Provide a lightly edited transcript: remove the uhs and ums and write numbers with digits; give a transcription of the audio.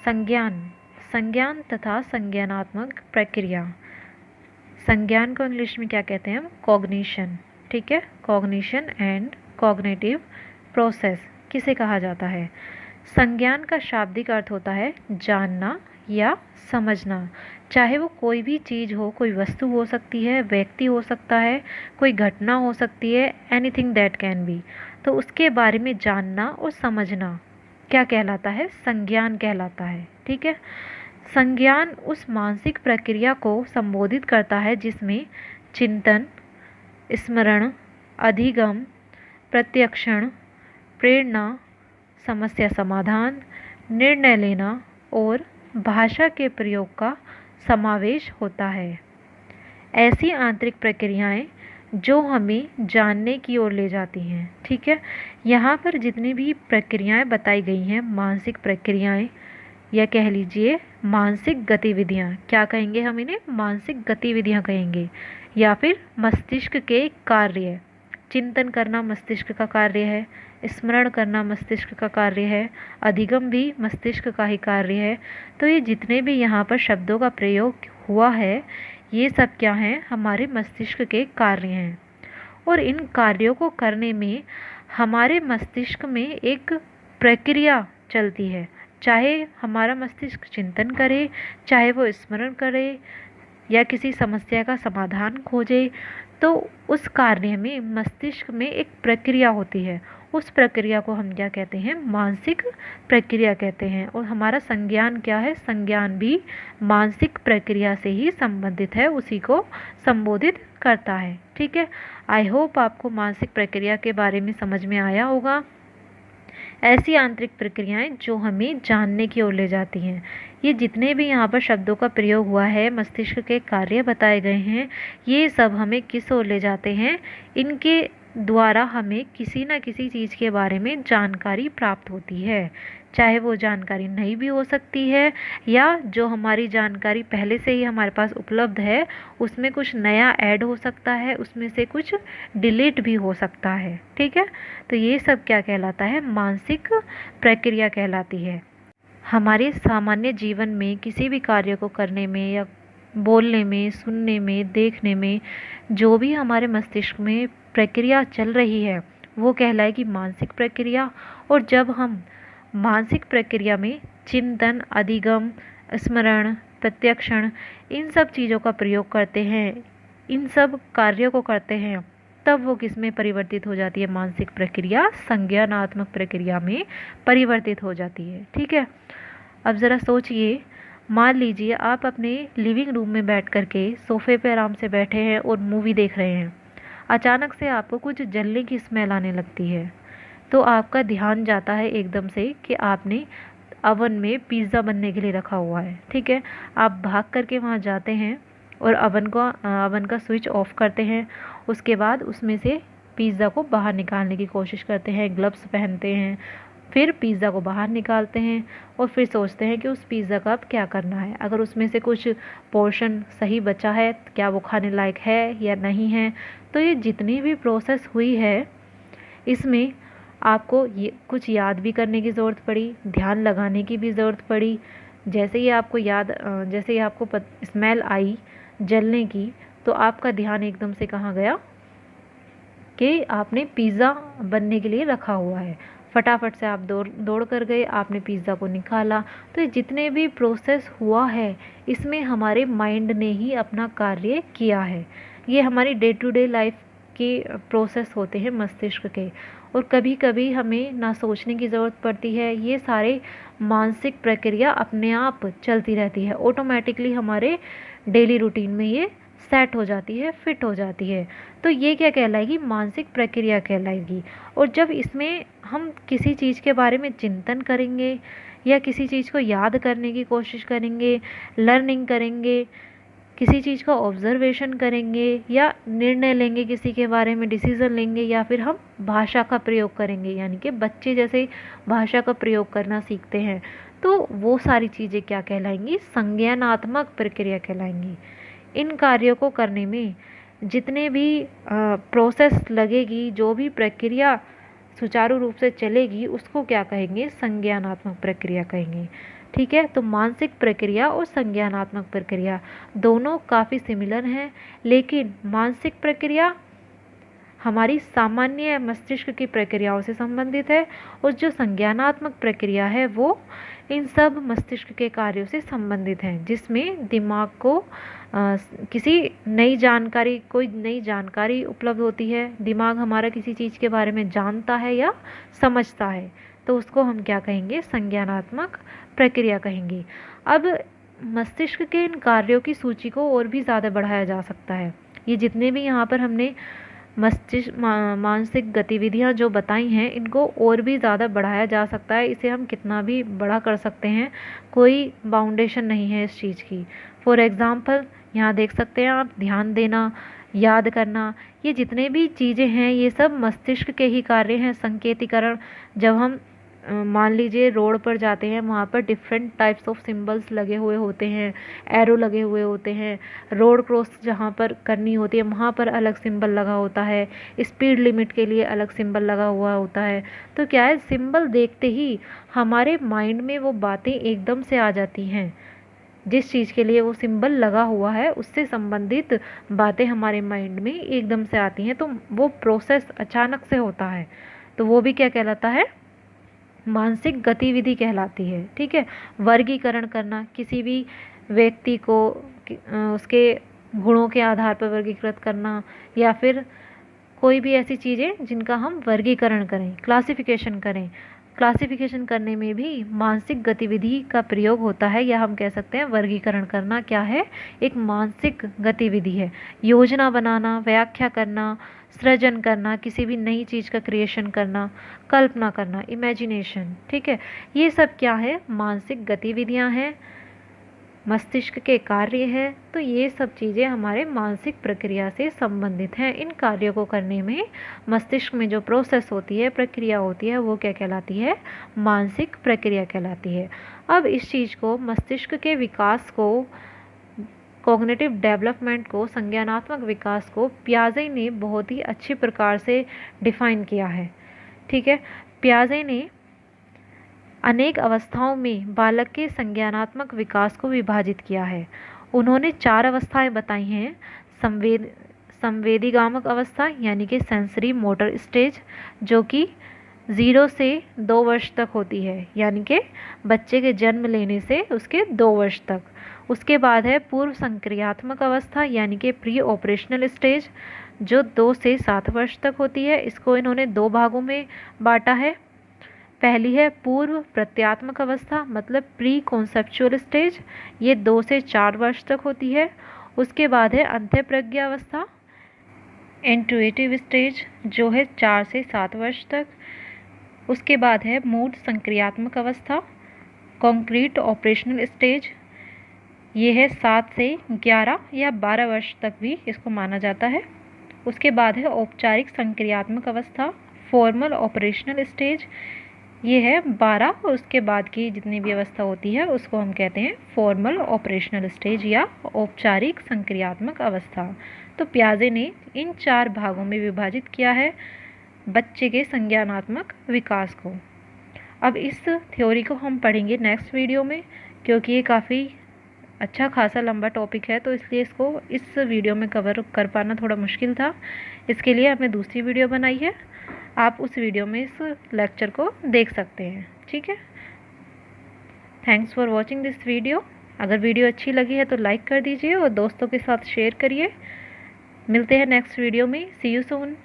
संज्ञान, संज्ञान तथा संज्ञानात्मक प्रक्रिया। संज्ञान को इंग्लिश में क्या कहते हैं हम? कॉग्निशन। ठीक है, कॉग्निशन एंड कॉग्निटिव प्रोसेस किसे कहा जाता है? संज्ञान का शाब्दिक अर्थ होता है जानना या समझना। चाहे वो कोई भी चीज़ हो, कोई वस्तु हो सकती है, व्यक्ति हो सकता है, कोई घटना हो सकती है, एनीथिंग दैट कैन बी, तो उसके बारे में जानना और समझना क्या कहलाता है? संज्ञान कहलाता है। ठीक है, संज्ञान उस मानसिक प्रक्रिया को संबोधित करता है जिसमें चिंतन, स्मरण, अधिगम, प्रत्यक्षण, प्रेरणा, समस्या समाधान, निर्णय लेना और भाषा के प्रयोग का समावेश होता है। ऐसी आंतरिक प्रक्रियाएं जो हमें जानने की ओर ले जाती हैं। ठीक है, यहाँ पर जितनी भी प्रक्रियाएं बताई गई हैं, मानसिक प्रक्रियाएं या कह लीजिए मानसिक गतिविधियाँ, क्या कहेंगे हम इन्हें? मानसिक गतिविधियाँ कहेंगे, या फिर मस्तिष्क के कार्य। चिंतन करना मस्तिष्क का कार्य है, स्मरण करना मस्तिष्क का कार्य है, अधिगम भी मस्तिष्क का ही कार्य है। तो ये जितने भी यहाँ पर शब्दों का प्रयोग हुआ है, ये सब क्या हैं? हमारे मस्तिष्क के कार्य हैं। और इन कार्यों को करने में हमारे मस्तिष्क में एक प्रक्रिया चलती है। चाहे हमारा मस्तिष्क चिंतन करे, चाहे वो स्मरण करे या किसी समस्या का समाधान खोजे, तो उस कार्य में मस्तिष्क में एक प्रक्रिया होती है। उस प्रक्रिया को हम क्या कहते हैं? मानसिक प्रक्रिया कहते हैं। और हमारा संज्ञान क्या है? संज्ञान भी मानसिक प्रक्रिया से ही संबंधित है, उसी को संबोधित करता है। ठीक है, आई होप आपको मानसिक प्रक्रिया के बारे में समझ में आया होगा। ऐसी आंतरिक प्रक्रियाएं जो हमें जानने की ओर ले जाती हैं। ये जितने भी यहाँ पर शब्दों का प्रयोग हुआ है, मस्तिष्क के कार्य बताए गए हैं, ये सब हमें किस ओर ले जाते हैं? इनके द्वारा हमें किसी न किसी चीज़ के बारे में जानकारी प्राप्त होती है। चाहे वो जानकारी नई भी हो सकती है, या जो हमारी जानकारी पहले से ही हमारे पास उपलब्ध है उसमें कुछ नया ऐड हो सकता है, उसमें से कुछ डिलीट भी हो सकता है। ठीक है, तो ये सब क्या कहलाता है? मानसिक प्रक्रिया कहलाती है। हमारे सामान्य जीवन में किसी भी कार्य को करने में या बोलने में, सुनने में, देखने में जो भी हमारे मस्तिष्क में प्रक्रिया चल रही है वो कहलाएगी मानसिक प्रक्रिया। और जब हम मानसिक प्रक्रिया में चिंतन, अधिगम, स्मरण, प्रत्यक्षण, इन सब चीज़ों का प्रयोग करते हैं, इन सब कार्यों को करते हैं, तब वो किस में परिवर्तित हो जाती है? मानसिक प्रक्रिया संज्ञानात्मक प्रक्रिया में परिवर्तित हो जाती है। ठीक है, अब ज़रा सोचिए, मान लीजिए आप अपने लिविंग रूम में बैठ करके सोफ़े पे आराम से बैठे हैं और मूवी देख रहे हैं। अचानक से आपको कुछ जलने की स्मेल आने लगती है, तो आपका ध्यान जाता है एकदम से कि आपने अवन में पिज़्ज़ा बनने के लिए रखा हुआ है। ठीक है, आप भाग करके वहाँ जाते हैं और अवन का स्विच ऑफ करते हैं। उसके बाद उसमें से पिज़्ज़ा को बाहर निकालने की कोशिश करते हैं, ग्लव्स पहनते हैं, फिर पिज़्ज़ा को बाहर निकालते हैं और फिर सोचते हैं कि उस पिज़्ज़ा का अब क्या करना है। अगर उसमें से कुछ पोर्शन सही बचा है, क्या वो खाने लायक है या नहीं है। तो ये जितनी भी प्रोसेस हुई है, इसमें आपको ये कुछ याद भी करने की ज़रूरत पड़ी, ध्यान लगाने की भी ज़रूरत पड़ी। जैसे ही आपको स्मेल आई जलने की, तो आपका ध्यान एकदम से कहाँ गया कि आपने पिज़्ज़ा बनने के लिए रखा हुआ है। फटाफट से आप दौड़ कर गए, आपने पिज़्ज़ा को निकाला। तो ये जितने भी प्रोसेस हुआ है, इसमें हमारे माइंड ने ही अपना कार्य किया है। ये हमारी डे टू डे लाइफ के प्रोसेस होते हैं मस्तिष्क के। और कभी कभी हमें ना सोचने की ज़रूरत पड़ती है, ये सारे मानसिक प्रक्रिया अपने आप चलती रहती है, ऑटोमेटिकली हमारे डेली रूटीन में ये सेट हो जाती है, फिट हो जाती है। तो ये क्या कहलाएगी? मानसिक प्रक्रिया कहलाएगी। और जब इसमें हम किसी चीज़ के बारे में चिंतन करेंगे या किसी चीज़ को याद करने की कोशिश करेंगे, लर्निंग करेंगे, किसी चीज़ का ऑब्जर्वेशन करेंगे या निर्णय लेंगे, किसी के बारे में डिसीज़न लेंगे, या फिर हम भाषा का प्रयोग करेंगे, यानी कि बच्चे जैसे भाषा का प्रयोग करना सीखते हैं, तो वो सारी चीज़ें क्या कहलाएंगी? संज्ञानात्मक प्रक्रिया कहलाएंगी। इन कार्यों को करने में जितने भी प्रोसेस लगेगी, जो भी प्रक्रिया सुचारू रूप से चलेगी, उसको क्या कहेंगे? संज्ञानात्मक प्रक्रिया कहेंगे। ठीक है। तो मानसिक प्रक्रिया और संज्ञानात्मक प्रक्रिया दोनों काफ़ी सिमिलर हैं, लेकिन मानसिक प्रक्रिया हमारी सामान्य मस्तिष्क की प्रक्रियाओं से संबंधित है और जो संज्ञानात्मक प्रक्रिया है वो इन सब मस्तिष्क के कार्यों से संबंधित हैं, जिसमें दिमाग को किसी कोई नई जानकारी उपलब्ध होती है। दिमाग हमारा किसी चीज़ के बारे में जानता है या समझता है, तो उसको हम क्या कहेंगे, संज्ञानात्मक प्रक्रिया कहेंगे। अब मस्तिष्क के इन कार्यों की सूची को और भी ज़्यादा बढ़ाया जा सकता है। ये जितने भी यहाँ पर हमने मानसिक गतिविधियाँ जो बताई हैं, इनको और भी ज़्यादा बढ़ाया जा सकता है। इसे हम कितना भी बड़ा कर सकते हैं, कोई बाउंडेशन नहीं है इस चीज़ की। फॉर एग्ज़ाम्पल यहाँ देख सकते हैं आप, ध्यान देना, याद करना, ये जितने भी चीज़ें हैं ये सब मस्तिष्क के ही कार्य हैं। संकेतीकरण, जब हम मान लीजिए रोड पर जाते हैं, वहाँ पर डिफरेंट टाइप्स ऑफ सिंबल्स लगे हुए होते हैं, एरो लगे हुए होते हैं। रोड क्रॉस जहाँ पर करनी होती है वहाँ पर अलग सिंबल लगा होता है, स्पीड लिमिट के लिए अलग सिंबल लगा हुआ होता है। तो क्या है, सिंबल देखते ही हमारे माइंड में वो बातें एकदम से आ जाती हैं। जिस चीज़ के लिए वो सिंबल लगा हुआ है उससे संबंधित बातें हमारे माइंड में एकदम से आती हैं। तो वो प्रोसेस अचानक से होता है, तो वो भी क्या कहलाता है, मानसिक गतिविधि कहलाती है। ठीक है। वर्गीकरण करना, किसी भी व्यक्ति को उसके गुणों के आधार पर वर्गीकृत करना, या फिर कोई भी ऐसी चीज़ें जिनका हम वर्गीकरण करें, क्लासिफिकेशन करें। क्लासिफिकेशन करने में भी मानसिक गतिविधि का प्रयोग होता है, या हम कह सकते हैं वर्गीकरण करना क्या है, एक मानसिक गतिविधि है। योजना बनाना, व्याख्या करना, सृजन करना, किसी भी नई चीज़ का क्रिएशन करना, कल्पना करना, इमेजिनेशन। ठीक है। ये सब क्या है, मानसिक गतिविधियाँ हैं, मस्तिष्क के कार्य हैं। तो ये सब चीज़ें हमारे मानसिक प्रक्रिया से संबंधित हैं। इन कार्यों को करने में मस्तिष्क में जो प्रोसेस होती है, प्रक्रिया होती है, वो क्या कहलाती है, मानसिक प्रक्रिया कहलाती है। अब इस चीज़ को, मस्तिष्क के विकास को, कॉग्निटिव डेवलपमेंट को, संज्ञानात्मक विकास को पियाजे ने बहुत ही अच्छी प्रकार से डिफाइन किया है। ठीक है। पियाजे ने अनेक अवस्थाओं में बालक के संज्ञानात्मक विकास को विभाजित किया है। उन्होंने 4 अवस्थाएं बताई हैं। संवेदीगामक अवस्था यानी कि सेंसरी मोटर स्टेज, जो कि 0 से 2 वर्ष तक होती है, यानी कि बच्चे के जन्म लेने से उसके 2 वर्ष तक। उसके बाद है पूर्व संक्रियात्मक अवस्था यानी कि प्री ऑपरेशनल स्टेज, जो 2 से 7 वर्ष तक होती है। इसको इन्होंने 2 भागों में बांटा है। पहली है पूर्व प्रत्यात्मक अवस्था, मतलब प्री कॉन्सेप्चुअल स्टेज, ये 2 से 4 वर्ष तक होती है। उसके बाद है अंतःप्रज्ञा अवस्था, इंट्यूटिव स्टेज, जो है 4 से 7 वर्ष तक। उसके बाद है मूढ़ संक्रियात्मक अवस्था, कॉन्क्रीट ऑपरेशनल स्टेज, ये है 7 से 11 या 12 वर्ष तक भी इसको माना जाता है। उसके बाद है औपचारिक संक्रियात्मक अवस्था, फॉर्मल ऑपरेशनल स्टेज, ये है 12, और उसके बाद की जितनी भी अवस्था होती है उसको हम कहते हैं फॉर्मल ऑपरेशनल स्टेज या औपचारिक संक्रियात्मक अवस्था। तो पियाजे ने इन 4 भागों में विभाजित किया है बच्चे के संज्ञानात्मक विकास को। अब इस थ्योरी को हम पढ़ेंगे नेक्स्ट वीडियो में, क्योंकि ये काफ़ी अच्छा खासा लंबा टॉपिक है, तो इसलिए इसको इस वीडियो में कवर कर पाना थोड़ा मुश्किल था। इसके लिए हमने दूसरी वीडियो बनाई है, आप उस वीडियो में इस लेक्चर को देख सकते हैं। ठीक है। Thanks for watching this video. अगर वीडियो अच्छी लगी है तो लाइक कर दीजिए और दोस्तों के साथ शेयर करिए। मिलते हैं नेक्स्ट वीडियो में। सी यू सून।